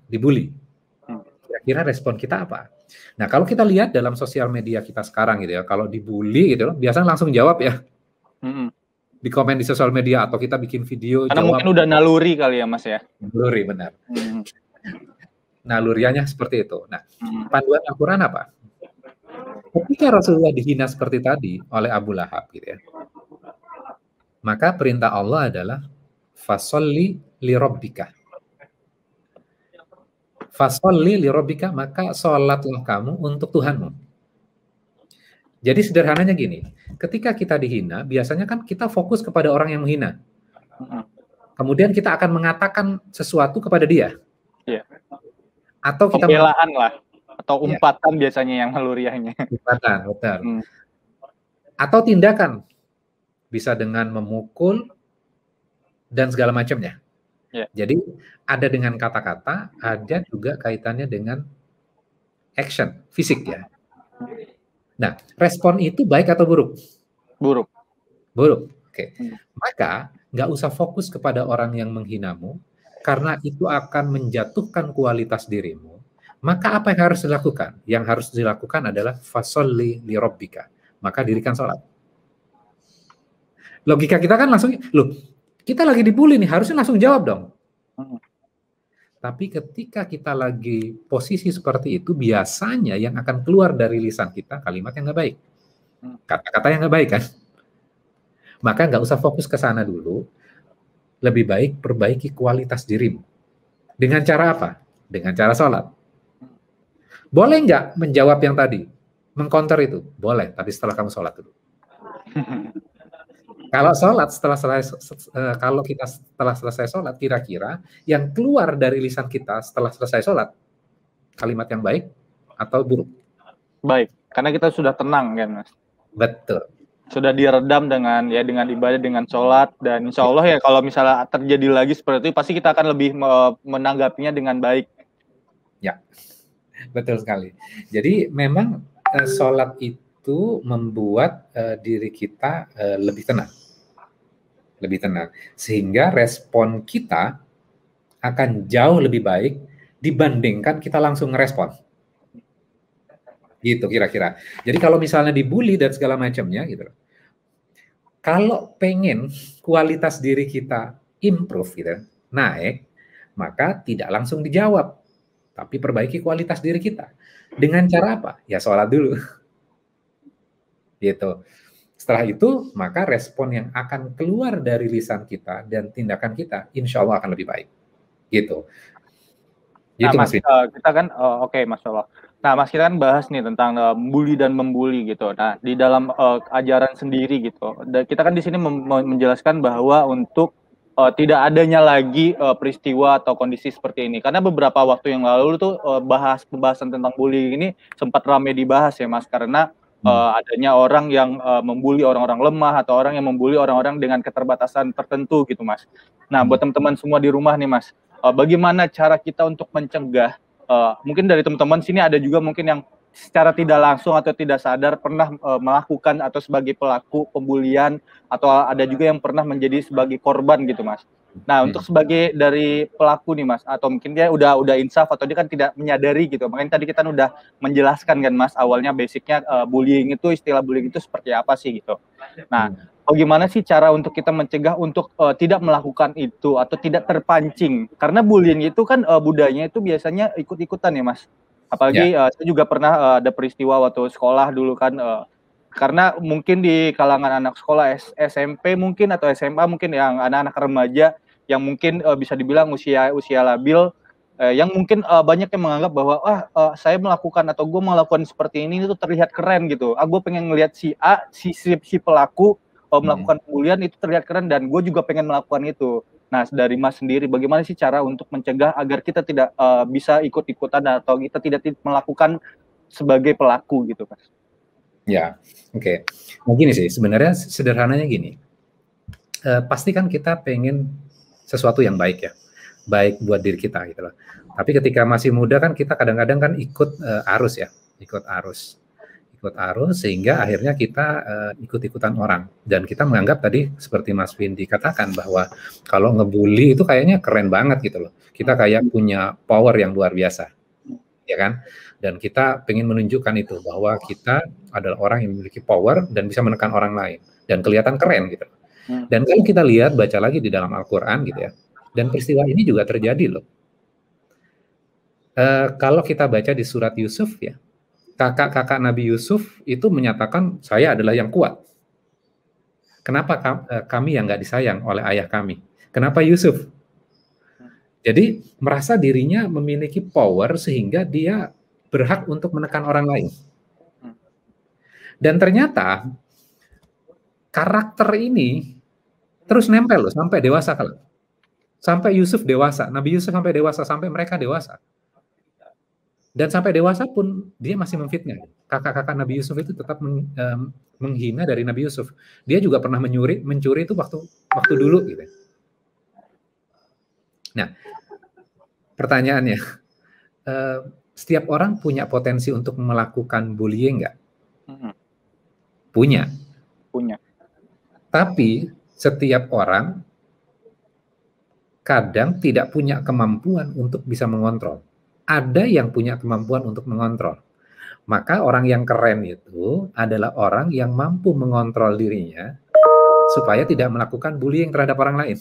dibully. Kira-kira respon kita apa? Nah, kalau kita lihat dalam sosial media kita sekarang gitu ya, kalau dibully gitu, biasanya langsung jawab ya. Di komen di sosial media atau kita bikin video karena jawab. Mungkin udah naluri kali ya Mas ya. Naluri, benar. Nalurianya seperti itu. Nah, panduan Al-Quran apa? Ketika Rasulullah dihina seperti tadi oleh Abu Lahab gitu ya, maka perintah Allah adalah fasolli li rabbika. Fasolli li rabbika, maka sholatlah kamu untuk Tuhanmu. Jadi sederhananya gini, ketika kita dihina, biasanya kan kita fokus kepada orang yang menghina. Kemudian kita akan mengatakan sesuatu kepada dia. Iya. Atau kita pembelaan lah, atau umpatan biasanya yang naluriahnya. Umpatan, betul. Atau tindakan, bisa dengan memukul dan segala macamnya. Jadi ada dengan kata-kata, ada juga kaitannya dengan action, fisik ya. Nah, respon itu baik atau buruk? Buruk. Buruk, oke. Maka nggak usah fokus kepada orang yang menghinamu, karena itu akan menjatuhkan kualitas dirimu. Maka apa yang harus dilakukan? Yang harus dilakukan adalah fasolli li rabbika. Maka dirikan sholat. Logika kita kan langsung, loh, kita lagi dibully nih, harusnya langsung jawab dong. Tapi ketika kita lagi posisi seperti itu, biasanya yang akan keluar dari lisan kita kalimat yang nggak baik. Kata-kata yang nggak baik kan? Maka nggak usah fokus ke sana dulu. Lebih baik perbaiki kualitas dirimu. Dengan cara apa? Dengan cara sholat. Boleh nggak menjawab yang tadi? Mengcounter itu? Boleh, tapi setelah kamu sholat dulu. Kalau sholat, kalau kita setelah selesai sholat, kira-kira yang keluar dari lisan kita setelah selesai sholat, kalimat yang baik atau buruk? Baik, karena kita sudah tenang kan Mas? Betul. Sudah diredam dengan ibadah, dengan sholat, dan insya Allah ya kalau misalnya terjadi lagi seperti itu, pasti kita akan lebih menanggapinya dengan baik. Ya, betul sekali. Jadi memang sholat itu membuat diri kita lebih tenang. Lebih tenang. Sehingga respon kita akan jauh lebih baik dibandingkan kita langsung ngerespon. Gitu kira-kira. Jadi kalau misalnya dibully dan segala macamnya gitu. Kalau pengen kualitas diri kita improve gitu, naik, maka tidak langsung dijawab. Tapi perbaiki kualitas diri kita. Dengan cara apa? Ya sholat dulu. Gitu. Setelah itu, maka respon yang akan keluar dari lisan kita dan tindakan kita, insya Allah akan lebih baik. Gitu. Nah, Mas, kita kan, oke, Mas Allah. Nah, Mas, kita kan bahas nih tentang bully dan membuli gitu. Nah, di dalam ajaran sendiri gitu, kita kan di sini menjelaskan bahwa untuk tidak adanya lagi peristiwa atau kondisi seperti ini. Karena beberapa waktu yang lalu tuh pembahasan tentang bullying ini sempat ramai dibahas ya, Mas, karena adanya orang yang membuli orang-orang lemah atau orang yang membuli orang-orang dengan keterbatasan tertentu gitu, Mas. Nah, buat teman-teman semua di rumah nih, Mas, bagaimana cara kita untuk mencegah, mungkin dari teman-teman sini ada juga mungkin yang secara tidak langsung atau tidak sadar pernah melakukan atau sebagai pelaku pembulian, atau ada juga yang pernah menjadi sebagai korban gitu, Mas. Nah, untuk sebagai dari pelaku nih, Mas, atau mungkin dia udah insaf atau dia kan tidak menyadari gitu. Makanya tadi kita udah menjelaskan kan, Mas, awalnya basicnya bullying itu, istilah bullying itu seperti apa sih gitu. Nah, bagaimana sih cara untuk kita mencegah untuk tidak melakukan itu atau tidak terpancing? Karena bullying itu kan budayanya itu biasanya ikut-ikutan ya, Mas. Apalagi saya juga pernah ada peristiwa waktu sekolah dulu kan, karena mungkin di kalangan anak sekolah SMP mungkin atau SMA mungkin yang anak-anak remaja yang mungkin bisa dibilang usia labil, yang mungkin banyak yang menganggap bahwa saya melakukan atau gue melakukan seperti ini itu terlihat keren gitu. Gue pengen ngelihat si A, si pelaku melakukan pembulian itu terlihat keren dan gue juga pengen melakukan itu. Nah, dari Mas sendiri bagaimana sih cara untuk mencegah agar kita tidak bisa ikut-ikutan atau kita tidak melakukan sebagai pelaku gitu, Mas? Ya, oke. Nah, gini sih, sebenarnya sederhananya gini. Pasti kan kita pengen sesuatu yang baik ya, baik buat diri kita gitu loh. Tapi ketika masih muda kan kita kadang-kadang kan ikut arus ya, ikut ikut arus sehingga akhirnya kita ikut-ikutan orang, dan kita menganggap tadi seperti Mas Windy katakan bahwa kalau ngebully itu kayaknya keren banget gitu loh, kita kayak punya power yang luar biasa, ya kan, dan kita pengen menunjukkan itu bahwa kita adalah orang yang memiliki power dan bisa menekan orang lain dan kelihatan keren gitu. Dan kalau kita lihat, baca lagi di dalam Al-Quran gitu ya, dan peristiwa ini juga terjadi loh. Kalau kita baca di surat Yusuf ya, kakak-kakak Nabi Yusuf itu menyatakan, saya adalah yang kuat. Kenapa kami yang nggak disayang oleh ayah kami? Kenapa Yusuf? Jadi merasa dirinya memiliki power sehingga dia berhak untuk menekan orang lain. Dan ternyata karakter ini terus nempel loh sampai dewasa kalau. Sampai Yusuf dewasa, Nabi Yusuf sampai dewasa, sampai mereka dewasa. Dan sampai dewasa pun dia masih memfitnah. Kakak-kakak Nabi Yusuf itu tetap menghina dari Nabi Yusuf. Dia juga pernah mencuri itu waktu dulu gitu. Nah, pertanyaannya, setiap orang punya potensi untuk melakukan bullying nggak? Punya. Tapi setiap orang kadang tidak punya kemampuan untuk bisa mengontrol. Ada yang punya kemampuan untuk mengontrol. Maka orang yang keren itu adalah orang yang mampu mengontrol dirinya supaya tidak melakukan bullying terhadap orang lain.